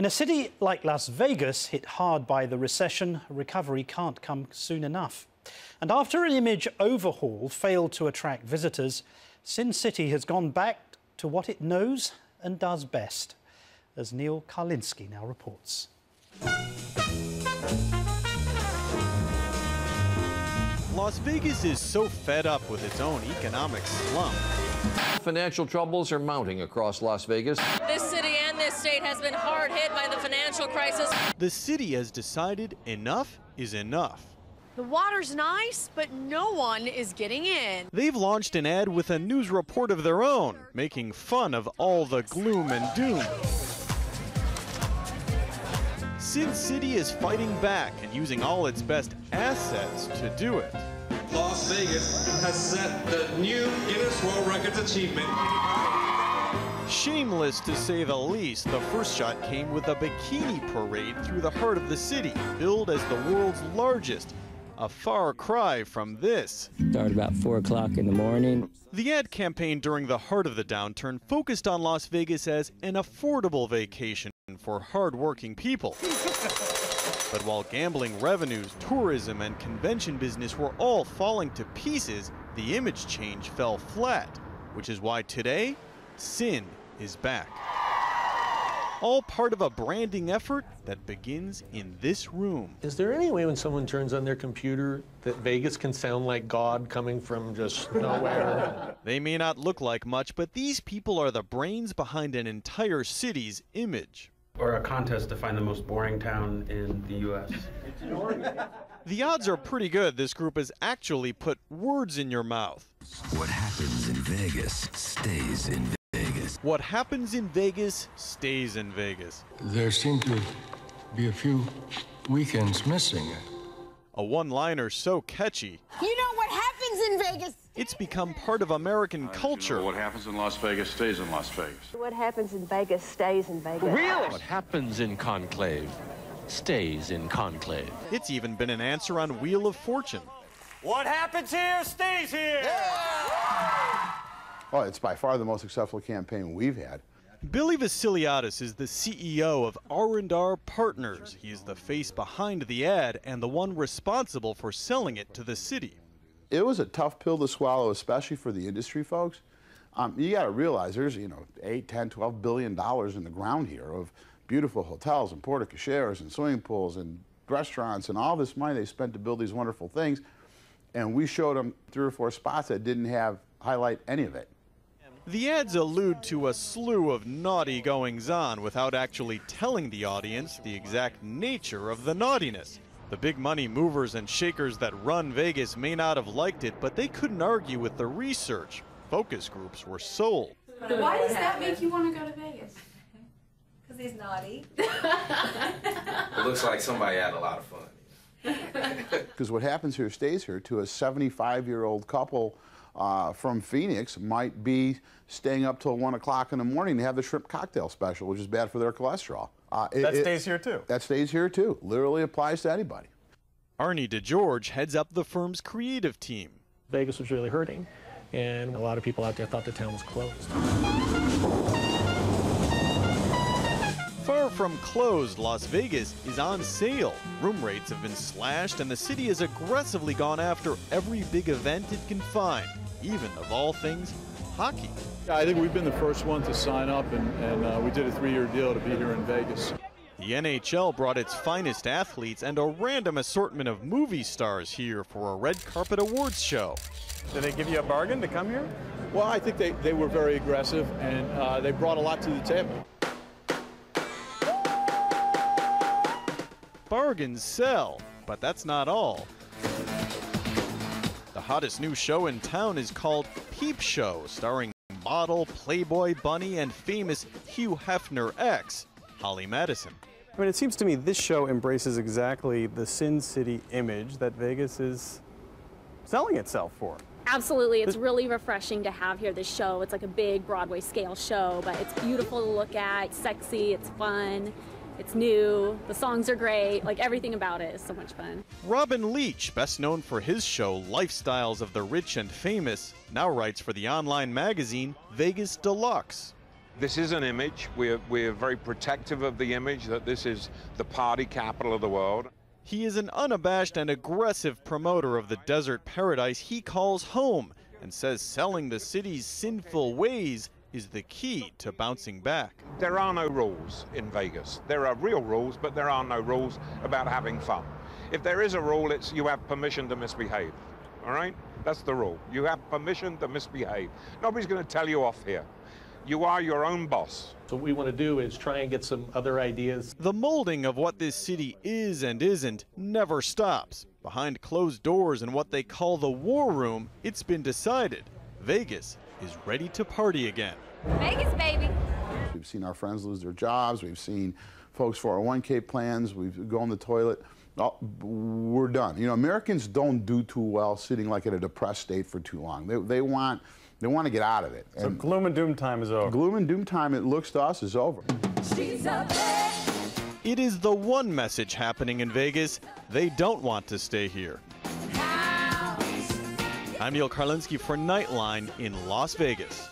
In a city like Las Vegas, hit hard by the recession, recovery can't come soon enough. And after an image overhaul failed to attract visitors, Sin City has gone back to what it knows and does best, as Neil Karlinski now reports. Las Vegas is so fed up with its own economic slump. Financial troubles are mounting across Las Vegas. This city and this state has been hard hit by the financial crisis. The city has decided enough is enough. The water's nice, but no one is getting in. They've launched an ad with a news report of their own, making fun of all the gloom and doom. Sin City is fighting back and using all its best assets to do it. Las Vegas has set the new Guinness World Records achievement. Shameless to say the least, the first shot came with a bikini parade through the heart of the city, billed as the world's largest. A far cry from this. Started about 4 o'clock in the morning. The ad campaign during the heart of the downturn focused on Las Vegas as an affordable vacation for hard-working people. But while gambling revenues, tourism, and convention business were all falling to pieces, the image change fell flat, which is why today, Sin is back. All part of a branding effort that begins in this room. Is there any way when someone turns on their computer that Vegas can sound like God coming from just nowhere? They may not look like much, but these people are the brains behind an entire city's image. Or a contest to find the most boring town in the U.S. The odds are pretty good this group has actually put words in your mouth. What happens in Vegas stays in Vegas. What happens in Vegas stays in Vegas. There seem to be a few weekends missing. A one-liner so catchy. You know what happens in Vegas? It's become part of American culture. What happens in Las Vegas stays in Las Vegas. What happens in Vegas stays in Vegas. Really? What happens in conclave stays in conclave. It's even been an answer on Wheel of Fortune. What happens here stays here. Yeah! Well, it's by far the most successful campaign we've had. Billy Vasiliadis is the CEO of R&R Partners. He is the face behind the ad and the one responsible for selling it to the city. It was a tough pill to swallow, especially for the industry folks. You got to realize there's, $8, $10, $12 billion in the ground here of beautiful hotels and porte cocheres and swimming pools and restaurants and all this money they spent to build these wonderful things. And we showed them 3 or 4 spots that didn't highlight any of it. The ads allude to a slew of naughty goings-on without actually telling the audience the exact nature of the naughtiness. The big money movers and shakers that run Vegas may not have liked it, but they couldn't argue with the research. Focus groups were sold. Why does that make you want to go to Vegas? Because he's naughty. It looks like somebody had a lot of fun. Because what happens here stays here. To a 75-year-old couple from Phoenix might be staying up till 1 o'clock in the morning to have the shrimp cocktail special, which is bad for their cholesterol. That stays here too. That stays here too. Literally applies to anybody. Arnie DeGeorge heads up the firm's creative team. Vegas was really hurting, and a lot of people out there thought the town was closed. Far from closed, Las Vegas is on sale. Room rates have been slashed, and the city has aggressively gone after every big event it can find, even, of all things, hockey. I think we've been the first one to sign up, and we did a 3-year deal to be here in Vegas. The NHL brought its finest athletes and a random assortment of movie stars here for a red carpet awards show. Did they give you a bargain to come here? Well, I think they were very aggressive, and they brought a lot to the table. Bargains sell, but that's not all. The hottest new show in town is called Peep Show, starring model, Playboy bunny, and famous Hugh Hefner ex, Holly Madison. I mean, it seems to me this show embraces exactly the Sin City image that Vegas is selling itself for. Absolutely. It's really refreshing to have here this show. It's like a big Broadway scale show, but it's beautiful to look at, it's sexy, it's fun. It's new, the songs are great, like everything about it is so much fun. Robin Leach, best known for his show Lifestyles of the Rich and Famous, now writes for the online magazine Vegas Deluxe. This is an image. We're very protective of the image that this is the party capital of the world. He is an unabashed and aggressive promoter of the desert paradise he calls home and says selling the city's sinful ways is the key to bouncing back. There are no rules in Vegas. There are real rules, but there are no rules about having fun. If there is a rule, it's you have permission to misbehave. All right? That's the rule. You have permission to misbehave. Nobody's going to tell you off here. You are your own boss. So what we want to do is try and get some other ideas. The molding of what this city is and isn't never stops. Behind closed doors in what they call the war room, it's been decided Vegas is ready to party again. Vegas, baby. We've seen our friends lose their jobs. We've seen folks 401k plans. We've gone the toilet. Oh, we're done. You know, Americans don't do too well sitting like in a depressed state for too long. They want to get out of it. So gloom and doom time is over. Gloom and doom time, it looks to us, is over. It is the one message happening in Vegas. They don't want to stay here. I'm Neil Karlinski for Nightline in Las Vegas.